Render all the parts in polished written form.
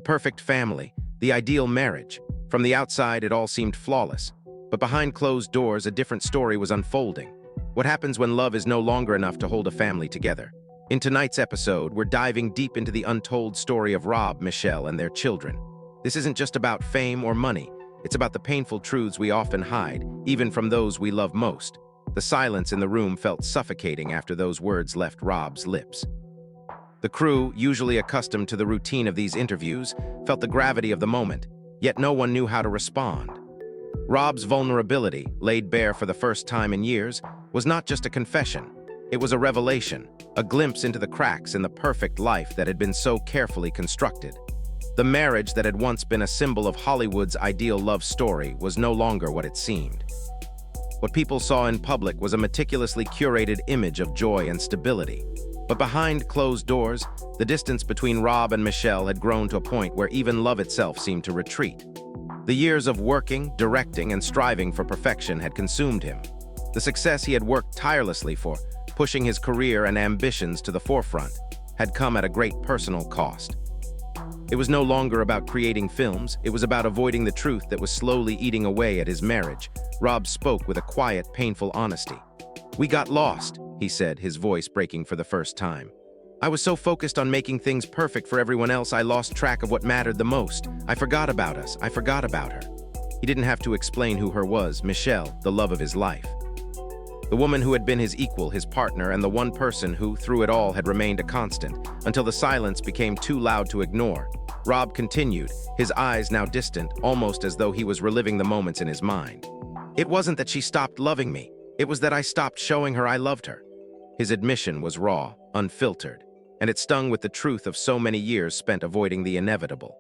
perfect family, the ideal marriage. From the outside, it all seemed flawless. But behind closed doors, a different story was unfolding. What happens when love is no longer enough to hold a family together? In tonight's episode, we're diving deep into the untold story of Rob, Michelle, and their children. This isn't just about fame or money. It's about the painful truths we often hide, even from those we love most. The silence in the room felt suffocating after those words left Rob's lips. The crew, usually accustomed to the routine of these interviews, felt the gravity of the moment, yet no one knew how to respond. Rob's vulnerability, laid bare for the first time in years, was not just a confession. It was a revelation, a glimpse into the cracks in the perfect life that had been so carefully constructed. The marriage that had once been a symbol of Hollywood's ideal love story was no longer what it seemed. What people saw in public was a meticulously curated image of joy and stability. But behind closed doors, the distance between Rob and Michelle had grown to a point where even love itself seemed to retreat. The years of working, directing, and striving for perfection had consumed him. The success he had worked tirelessly for, pushing his career and ambitions to the forefront, had come at a great personal cost. It was no longer about creating films, it was about avoiding the truth that was slowly eating away at his marriage. Rob spoke with a quiet, painful honesty. "We got lost," he said, his voice breaking for the first time. "I was so focused on making things perfect for everyone else, I lost track of what mattered the most. I forgot about us. I forgot about her." He didn't have to explain who her was, Michelle, the love of his life. The woman who had been his equal, his partner, and the one person who, through it all, had remained a constant, until the silence became too loud to ignore. Rob continued, his eyes now distant, almost as though he was reliving the moments in his mind. "It wasn't that she stopped loving me. It was that I stopped showing her I loved her." His admission was raw, unfiltered, and it stung with the truth of so many years spent avoiding the inevitable.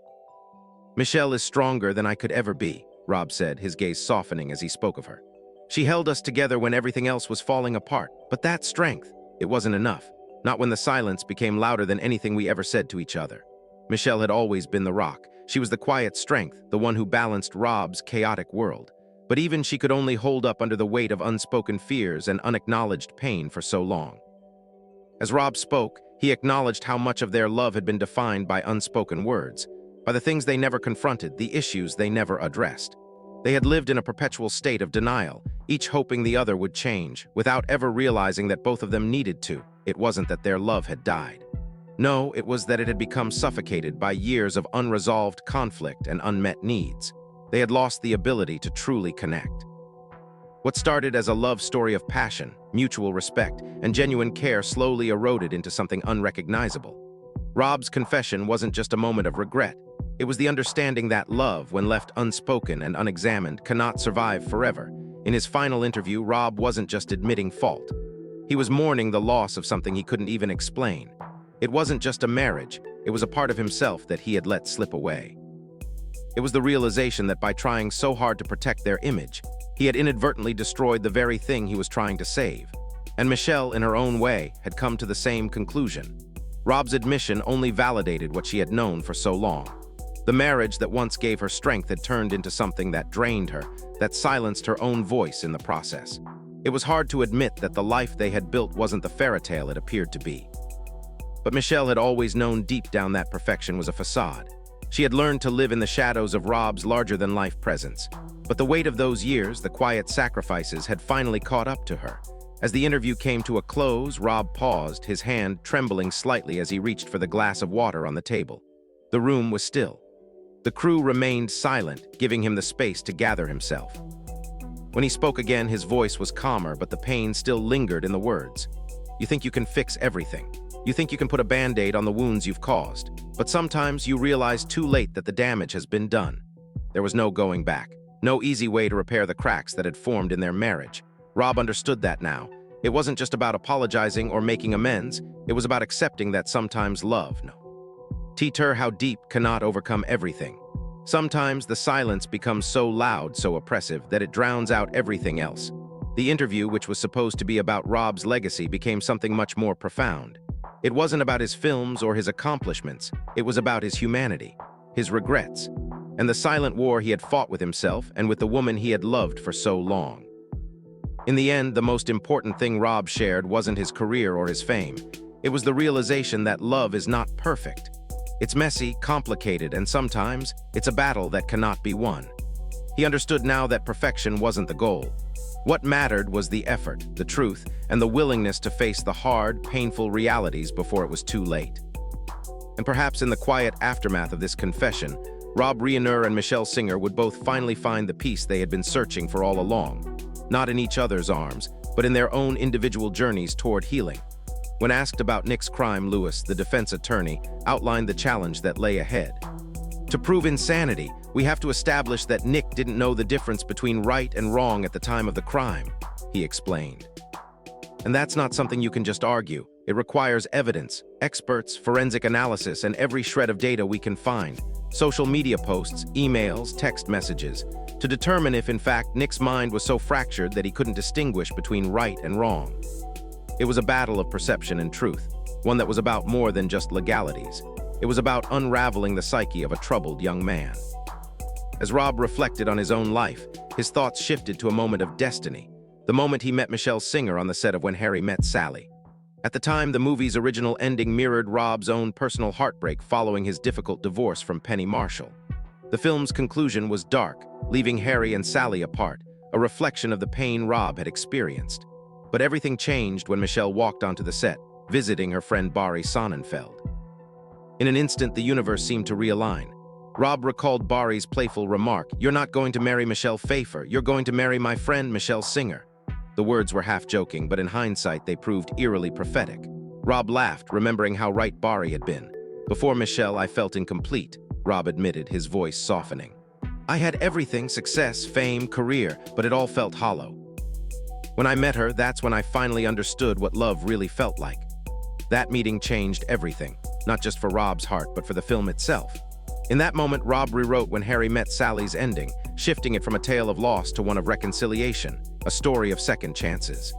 "Michelle is stronger than I could ever be," Rob said, his gaze softening as he spoke of her. "She held us together when everything else was falling apart, but that strength, it wasn't enough, not when the silence became louder than anything we ever said to each other." Michelle had always been the rock. She was the quiet strength, the one who balanced Rob's chaotic world. But even she could only hold up under the weight of unspoken fears and unacknowledged pain for so long. As Rob spoke, he acknowledged how much of their love had been defined by unspoken words, by the things they never confronted, the issues they never addressed. They had lived in a perpetual state of denial, each hoping the other would change, without ever realizing that both of them needed to. It wasn't that their love had died. No, it was that it had become suffocated by years of unresolved conflict and unmet needs. They had lost the ability to truly connect. What started as a love story of passion, mutual respect, and genuine care slowly eroded into something unrecognizable. Rob's confession wasn't just a moment of regret. It was the understanding that love, when left unspoken and unexamined, cannot survive forever. In his final interview, Rob wasn't just admitting fault. He was mourning the loss of something he couldn't even explain. It wasn't just a marriage, it was a part of himself that he had let slip away. It was the realization that by trying so hard to protect their image, he had inadvertently destroyed the very thing he was trying to save. And Michelle, in her own way, had come to the same conclusion. Rob's admission only validated what she had known for so long. The marriage that once gave her strength had turned into something that drained her, that silenced her own voice in the process. It was hard to admit that the life they had built wasn't the fairy tale it appeared to be. But Michelle had always known deep down that perfection was a facade. She had learned to live in the shadows of Rob's larger-than-life presence. But the weight of those years, the quiet sacrifices, had finally caught up to her. As the interview came to a close, Rob paused, his hand trembling slightly as he reached for the glass of water on the table. The room was still. The crew remained silent, giving him the space to gather himself. When he spoke again, his voice was calmer, but the pain still lingered in the words. "You think you can fix everything. You think you can put a band-aid on the wounds you've caused. But sometimes you realize too late that the damage has been done." There was no going back, no easy way to repair the cracks that had formed in their marriage. Rob understood that now. It wasn't just about apologizing or making amends, it was about accepting that sometimes love, no. Teeter, how deep cannot overcome everything. Sometimes the silence becomes so loud, so oppressive, that it drowns out everything else. The interview, which was supposed to be about Rob's legacy, became something much more profound. It wasn't about his films or his accomplishments, it was about his humanity, his regrets, and the silent war he had fought with himself and with the woman he had loved for so long. In the end, the most important thing Rob shared wasn't his career or his fame. It was the realization that love is not perfect. It's messy, complicated, and sometimes it's a battle that cannot be won. He understood now that perfection wasn't the goal. What mattered was the effort, the truth, and the willingness to face the hard, painful realities before it was too late. And perhaps in the quiet aftermath of this confession, Rob Reiner and Michelle Singer would both finally find the peace they had been searching for all along, not in each other's arms, but in their own individual journeys toward healing. When asked about Nick's crime, Lewis, the defense attorney, outlined the challenge that lay ahead. To prove insanity, we have to establish that Nick didn't know the difference between right and wrong at the time of the crime, he explained. And that's not something you can just argue. It requires evidence, experts, forensic analysis, and every shred of data we can find, social media posts, emails, text messages, to determine if, in fact, Nick's mind was so fractured that he couldn't distinguish between right and wrong. It was a battle of perception and truth, one that was about more than just legalities. It was about unraveling the psyche of a troubled young man. As Rob reflected on his own life, his thoughts shifted to a moment of destiny, the moment he met Michelle Singer on the set of When Harry Met Sally. At the time, the movie's original ending mirrored Rob's own personal heartbreak following his difficult divorce from Penny Marshall. The film's conclusion was dark, leaving Harry and Sally apart, a reflection of the pain Rob had experienced. But everything changed when Michelle walked onto the set, visiting her friend Barry Sonnenfeld. In an instant, the universe seemed to realign. Rob recalled Barry's playful remark, "You're not going to marry Michelle Pfeiffer, you're going to marry my friend Michelle Singer." The words were half joking, but in hindsight, they proved eerily prophetic. Rob laughed, remembering how right Barry had been. "Before Michelle, I felt incomplete," Rob admitted, his voice softening. "I had everything, success, fame, career, but it all felt hollow. When I met her, that's when I finally understood what love really felt like." That meeting changed everything, not just for Rob's heart, but for the film itself. In that moment, Rob rewrote When Harry Met Sally's ending, shifting it from a tale of loss to one of reconciliation, a story of second chances.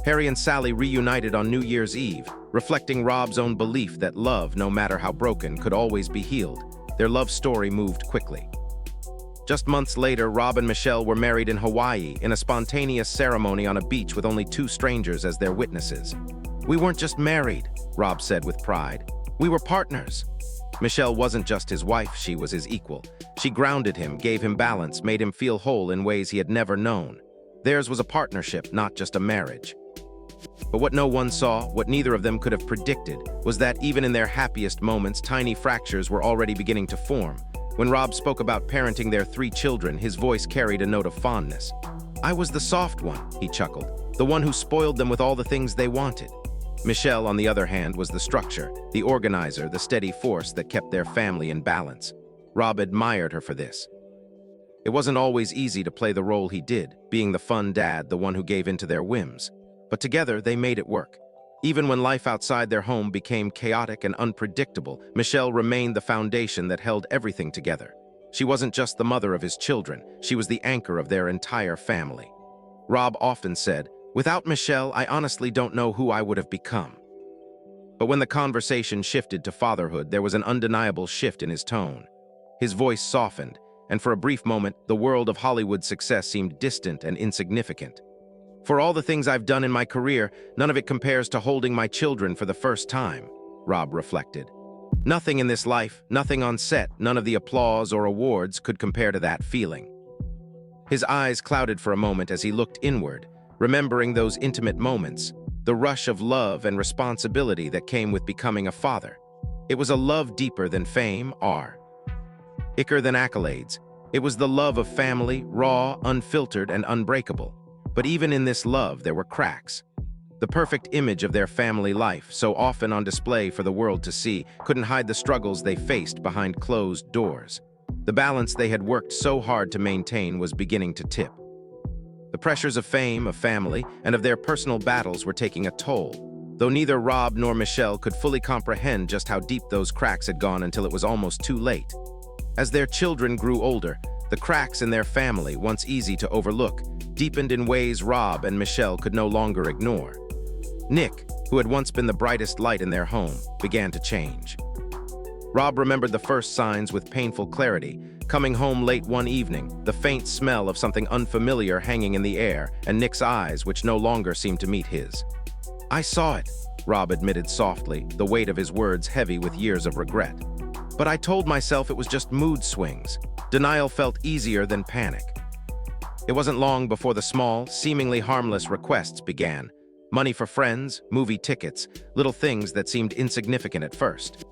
Harry and Sally reunited on New Year's Eve, reflecting Rob's own belief that love, no matter how broken, could always be healed. Their love story moved quickly. Just months later, Rob and Michelle were married in Hawaii in a spontaneous ceremony on a beach with only 2 strangers as their witnesses. "We weren't just married," Rob said with pride. "We were partners." Michelle wasn't just his wife, she was his equal. She grounded him, gave him balance, made him feel whole in ways he had never known. Theirs was a partnership, not just a marriage. But what no one saw, what neither of them could have predicted, was that even in their happiest moments, tiny fractures were already beginning to form. When Rob spoke about parenting their 3 children, his voice carried a note of fondness. "I was the soft one," he chuckled, "the one who spoiled them with all the things they wanted." Michelle, on the other hand, was the structure, the organizer, the steady force that kept their family in balance. Rob admired her for this. It wasn't always easy to play the role he did, being the fun dad, the one who gave in to their whims. But together, they made it work. Even when life outside their home became chaotic and unpredictable, Michelle remained the foundation that held everything together. She wasn't just the mother of his children, she was the anchor of their entire family. Rob often said, "Without Michelle, I honestly don't know who I would have become." But when the conversation shifted to fatherhood, there was an undeniable shift in his tone. His voice softened, and for a brief moment, the world of Hollywood success seemed distant and insignificant. "For all the things I've done in my career, none of it compares to holding my children for the first time," Rob reflected. "Nothing in this life, nothing on set, none of the applause or awards could compare to that feeling." His eyes clouded for a moment as he looked inward, remembering those intimate moments, the rush of love and responsibility that came with becoming a father. It was a love deeper than fame, thicker than accolades. It was the love of family, raw, unfiltered, and unbreakable. But even in this love, there were cracks. The perfect image of their family life, so often on display for the world to see, couldn't hide the struggles they faced behind closed doors. The balance they had worked so hard to maintain was beginning to tip. The pressures of fame, of family, and of their personal battles were taking a toll, though neither Rob nor Michelle could fully comprehend just how deep those cracks had gone until it was almost too late. As their children grew older, the cracks in their family, once easy to overlook, deepened in ways Rob and Michelle could no longer ignore. Nick, who had once been the brightest light in their home, began to change. Rob remembered the first signs with painful clarity, coming home late one evening, the faint smell of something unfamiliar hanging in the air, and Nick's eyes, which no longer seemed to meet his. "I saw it," Rob admitted softly, the weight of his words heavy with years of regret. But I told myself it was just mood swings. Denial felt easier than panic. It wasn't long before the small, seemingly harmless requests began. Money for friends, movie tickets, little things that seemed insignificant at first.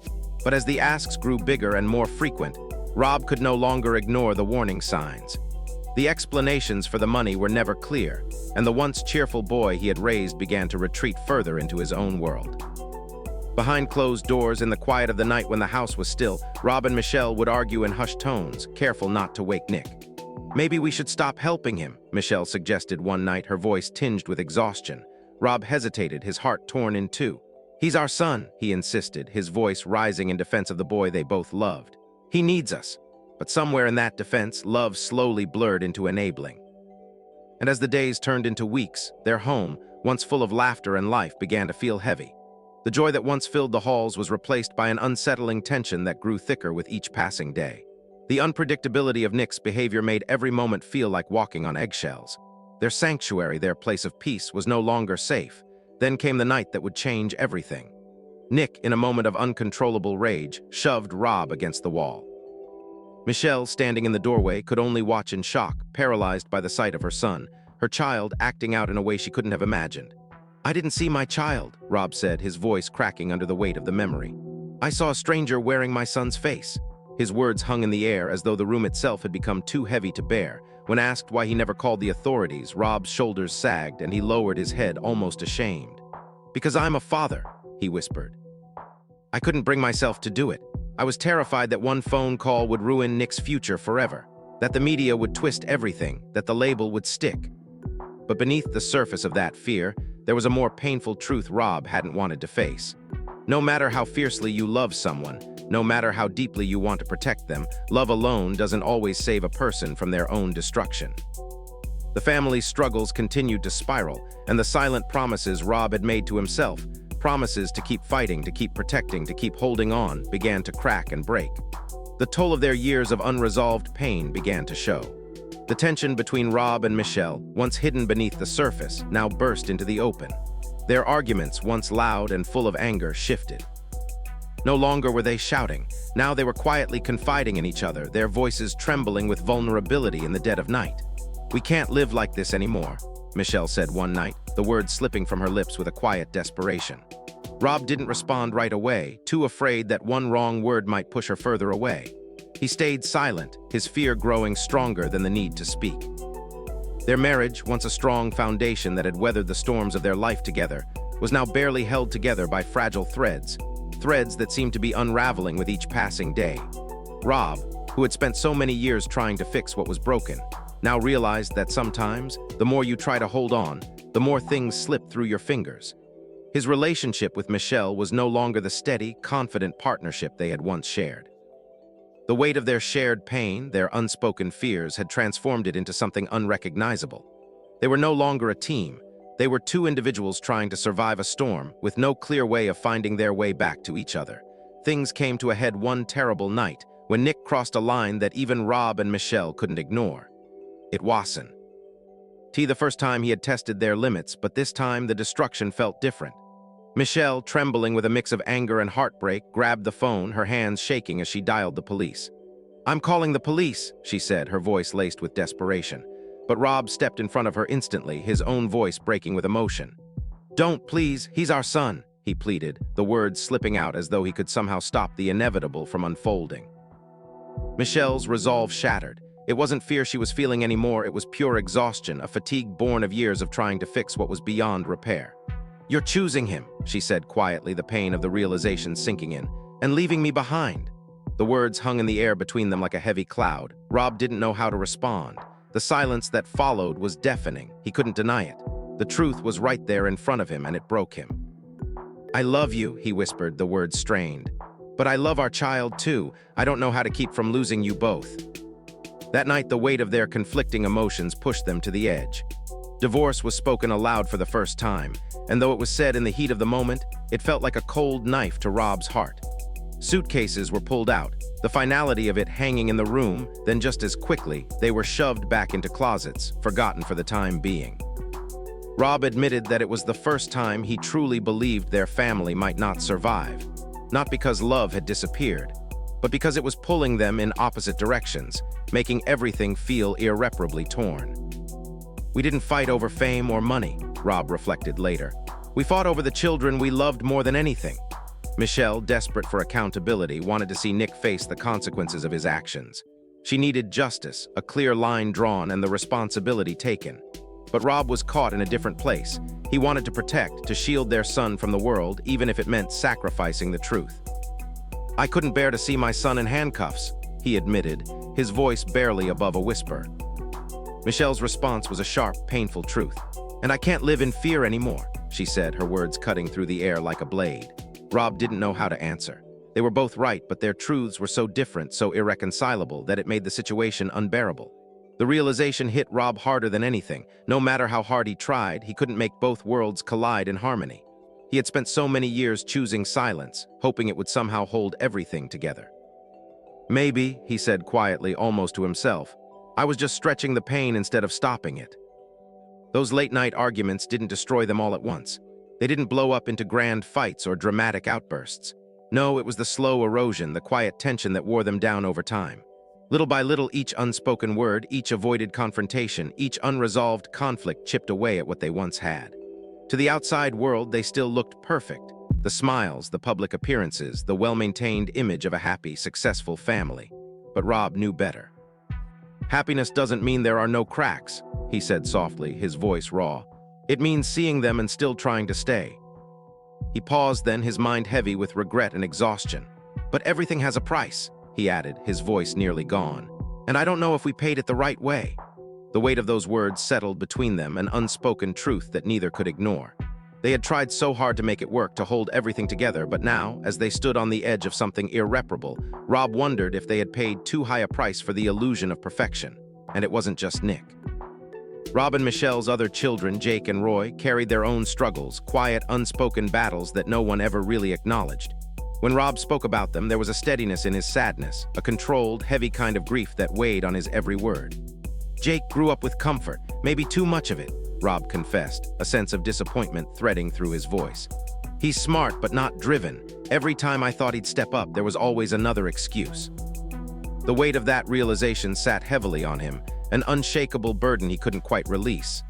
But as the asks grew bigger and more frequent, Rob could no longer ignore the warning signs. The explanations for the money were never clear, and the once cheerful boy he had raised began to retreat further into his own world. Behind closed doors, in the quiet of the night when the house was still, Rob and Michelle would argue in hushed tones, careful not to wake Nick. "Maybe we should stop helping him," Michelle suggested one night, her voice tinged with exhaustion. Rob hesitated, his heart torn in two. "He's our son," he insisted, his voice rising in defense of the boy they both loved. "He needs us." But somewhere in that defense, love slowly blurred into enabling. And as the days turned into weeks, their home, once full of laughter and life, began to feel heavy. The joy that once filled the halls was replaced by an unsettling tension that grew thicker with each passing day. The unpredictability of Nick's behavior made every moment feel like walking on eggshells. Their sanctuary, their place of peace, was no longer safe. Then came the night that would change everything. Nick, in a moment of uncontrollable rage, shoved Rob against the wall. Michelle, standing in the doorway, could only watch in shock, paralyzed by the sight of her son, her child acting out in a way she couldn't have imagined. "I didn't see my child," Rob said, his voice cracking under the weight of the memory. "I saw a stranger wearing my son's face." His words hung in the air as though the room itself had become too heavy to bear. When asked why he never called the authorities, Rob's shoulders sagged and he lowered his head, almost ashamed. "Because I'm a father," he whispered. "I couldn't bring myself to do it. I was terrified that one phone call would ruin Nick's future forever, that the media would twist everything, that the label would stick." But beneath the surface of that fear, there was a more painful truth Rob hadn't wanted to face. No matter how fiercely you love someone, no matter how deeply you want to protect them, love alone doesn't always save a person from their own destruction. The family's struggles continued to spiral, and the silent promises Rob had made to himself, promises to keep fighting, to keep protecting, to keep holding on, began to crack and break. The toll of their years of unresolved pain began to show. The tension between Rob and Michelle, once hidden beneath the surface, now burst into the open. Their arguments, once loud and full of anger, shifted. No longer were they shouting. Now they were quietly confiding in each other, their voices trembling with vulnerability in the dead of night. "We can't live like this anymore," Michelle said one night, the words slipping from her lips with a quiet desperation. Rob didn't respond right away, too afraid that one wrong word might push her further away. He stayed silent, his fear growing stronger than the need to speak. Their marriage, once a strong foundation that had weathered the storms of their life together, was now barely held together by fragile threads that seemed to be unraveling with each passing day. Rob, who had spent so many years trying to fix what was broken, now realized that sometimes, the more you try to hold on, the more things slip through your fingers. His relationship with Michelle was no longer the steady, confident partnership they had once shared. The weight of their shared pain, their unspoken fears, had transformed it into something unrecognizable. They were no longer a team. They were two individuals trying to survive a storm, with no clear way of finding their way back to each other. Things came to a head one terrible night, when Nick crossed a line that even Rob and Michelle couldn't ignore. It wasn't the first time he had tested their limits, but this time the destruction felt different. Michelle, trembling with a mix of anger and heartbreak, grabbed the phone, her hands shaking as she dialed the police. "I'm calling the police," she said, her voice laced with desperation. But Rob stepped in front of her instantly, his own voice breaking with emotion. "Don't, please, he's our son," he pleaded, the words slipping out as though he could somehow stop the inevitable from unfolding. Michelle's resolve shattered. It wasn't fear she was feeling anymore, it was pure exhaustion, a fatigue born of years of trying to fix what was beyond repair. "You're choosing him," she said quietly, the pain of the realization sinking in, "and leaving me behind." The words hung in the air between them like a heavy cloud. Rob didn't know how to respond. The silence that followed was deafening. He couldn't deny it. The truth was right there in front of him, and it broke him. "I love you," he whispered, the words strained. "But I love our child too. I don't know how to keep from losing you both." That night, the weight of their conflicting emotions pushed them to the edge. Divorce was spoken aloud for the first time, and though it was said in the heat of the moment, it felt like a cold knife to Rob's heart. Suitcases were pulled out, the finality of it hanging in the room, then just as quickly, they were shoved back into closets, forgotten for the time being. Rob admitted that it was the first time he truly believed their family might not survive, not because love had disappeared, but because it was pulling them in opposite directions, making everything feel irreparably torn. "We didn't fight over fame or money," Rob reflected later. "We fought over the children we loved more than anything." Michelle, desperate for accountability, wanted to see Nick face the consequences of his actions. She needed justice, a clear line drawn, and the responsibility taken. But Rob was caught in a different place. He wanted to protect, to shield their son from the world, even if it meant sacrificing the truth. "I couldn't bear to see my son in handcuffs," he admitted, his voice barely above a whisper. Michelle's response was a sharp, painful truth. "And I can't live in fear anymore," she said, her words cutting through the air like a blade. Rob didn't know how to answer. They were both right, but their truths were so different, so irreconcilable, that it made the situation unbearable. The realization hit Rob harder than anything. No matter how hard he tried, he couldn't make both worlds collide in harmony. He had spent so many years choosing silence, hoping it would somehow hold everything together. "Maybe," he said quietly, almost to himself, "I was just stretching the pain instead of stopping it." Those late-night arguments didn't destroy them all at once. They didn't blow up into grand fights or dramatic outbursts. No, it was the slow erosion, the quiet tension that wore them down over time. Little by little, each unspoken word, each avoided confrontation, each unresolved conflict chipped away at what they once had. To the outside world, they still looked perfect. The smiles, the public appearances, the well-maintained image of a happy, successful family. But Rob knew better. "Happiness doesn't mean there are no cracks," he said softly, his voice raw. "It means seeing them and still trying to stay." He paused then, his mind heavy with regret and exhaustion. "But everything has a price," he added, his voice nearly gone. "And I don't know if we paid it the right way." The weight of those words settled between them, an unspoken truth that neither could ignore. They had tried so hard to make it work, to hold everything together, but now, as they stood on the edge of something irreparable, Rob wondered if they had paid too high a price for the illusion of perfection. And it wasn't just Nick. Rob and Michelle's other children, Jake and Roy, carried their own struggles, quiet, unspoken battles that no one ever really acknowledged. When Rob spoke about them, there was a steadiness in his sadness, a controlled, heavy kind of grief that weighed on his every word. "Jake grew up with comfort, maybe too much of it," Rob confessed, a sense of disappointment threading through his voice. "He's smart but not driven. Every time I thought he'd step up, there was always another excuse." The weight of that realization sat heavily on him, an unshakable burden he couldn't quite release.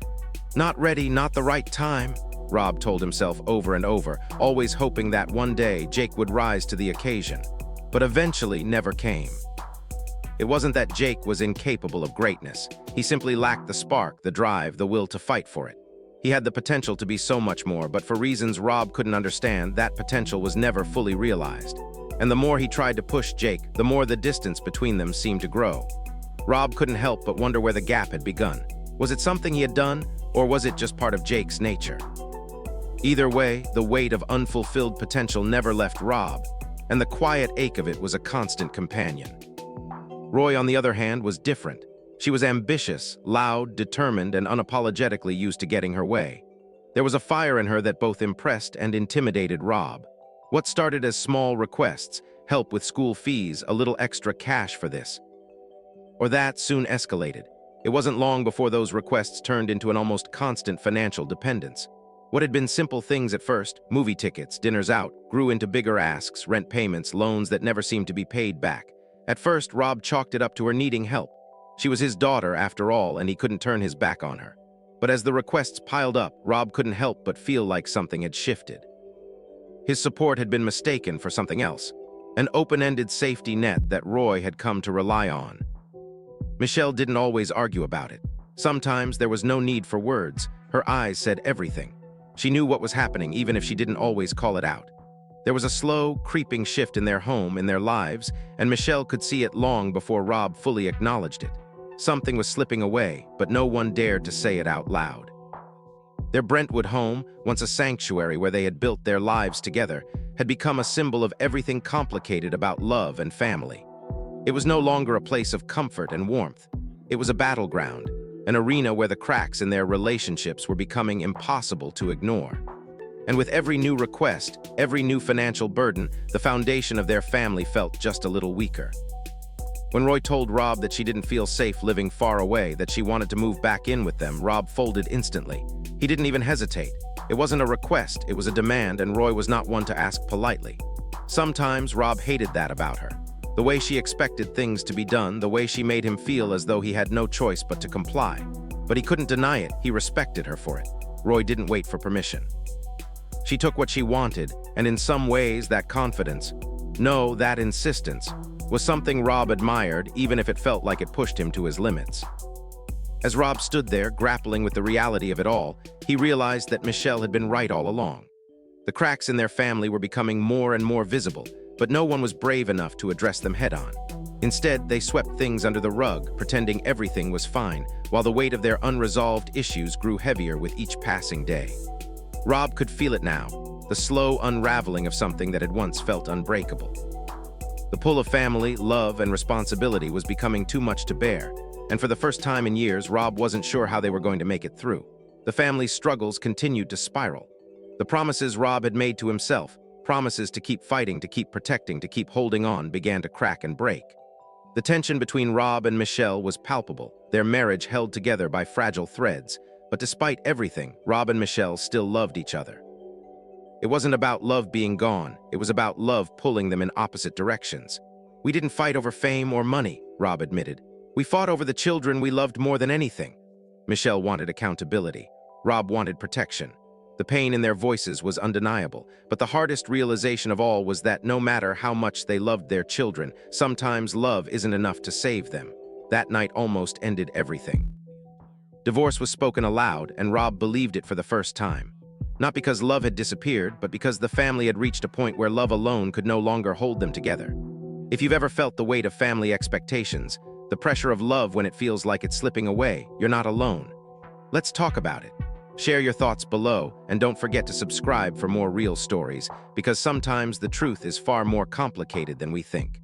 "Not ready, not the right time," Rob told himself over and over, always hoping that one day Jake would rise to the occasion. But eventually never came. It wasn't that Jake was incapable of greatness. He simply lacked the spark, the drive, the will to fight for it. He had the potential to be so much more, but for reasons Rob couldn't understand, that potential was never fully realized. And the more he tried to push Jake, the more the distance between them seemed to grow. Rob couldn't help but wonder where the gap had begun. Was it something he had done, or was it just part of Jake's nature? Either way, the weight of unfulfilled potential never left Rob, and the quiet ache of it was a constant companion. Roy, on the other hand, was different. She was ambitious, loud, determined, and unapologetically used to getting her way. There was a fire in her that both impressed and intimidated Rob. What started as small requests, help with school fees, a little extra cash for this, or that, soon escalated. It wasn't long before those requests turned into an almost constant financial dependence. What had been simple things at first, movie tickets, dinners out, grew into bigger asks, rent payments, loans that never seemed to be paid back. At first, Rob chalked it up to her needing help. She was his daughter, after all, and he couldn't turn his back on her. But as the requests piled up, Rob couldn't help but feel like something had shifted. His support had been mistaken for something else, an open-ended safety net that Roy had come to rely on. Michelle didn't always argue about it. Sometimes there was no need for words. Her eyes said everything. She knew what was happening, even if she didn't always call it out. There was a slow, creeping shift in their home, in their lives, and Michelle could see it long before Rob fully acknowledged it. Something was slipping away, but no one dared to say it out loud. Their Brentwood home, once a sanctuary where they had built their lives together, had become a symbol of everything complicated about love and family. It was no longer a place of comfort and warmth. It was a battleground, an arena where the cracks in their relationships were becoming impossible to ignore. And with every new request, every new financial burden, the foundation of their family felt just a little weaker. When Roy told Rob that she didn't feel safe living far away, that she wanted to move back in with them, Rob folded instantly. He didn't even hesitate. It wasn't a request, it was a demand, and Roy was not one to ask politely. Sometimes Rob hated that about her. The way she expected things to be done, the way she made him feel as though he had no choice but to comply. But he couldn't deny it, he respected her for it. Roy didn't wait for permission. She took what she wanted, and in some ways that confidence, no, that insistence, was something Rob admired, even if it felt like it pushed him to his limits. As Rob stood there, grappling with the reality of it all, he realized that Michelle had been right all along. The cracks in their family were becoming more and more visible, but no one was brave enough to address them head-on. Instead, they swept things under the rug, pretending everything was fine, while the weight of their unresolved issues grew heavier with each passing day. Rob could feel it now, the slow unraveling of something that had once felt unbreakable. The pull of family, love, and responsibility was becoming too much to bear, and for the first time in years, Rob wasn't sure how they were going to make it through. The family's struggles continued to spiral. The promises Rob had made to himself, promises to keep fighting, to keep protecting, to keep holding on, began to crack and break. The tension between Rob and Michelle was palpable, their marriage held together by fragile threads, but despite everything, Rob and Michelle still loved each other. It wasn't about love being gone, it was about love pulling them in opposite directions. "We didn't fight over fame or money," Rob admitted. "We fought over the children we loved more than anything." Michelle wanted accountability. Rob wanted protection. The pain in their voices was undeniable, but the hardest realization of all was that no matter how much they loved their children, sometimes love isn't enough to save them. That night almost ended everything. Divorce was spoken aloud, and Rob believed it for the first time. Not because love had disappeared, but because the family had reached a point where love alone could no longer hold them together. If you've ever felt the weight of family expectations, the pressure of love when it feels like it's slipping away, you're not alone. Let's talk about it. Share your thoughts below, and don't forget to subscribe for more real stories, because sometimes the truth is far more complicated than we think.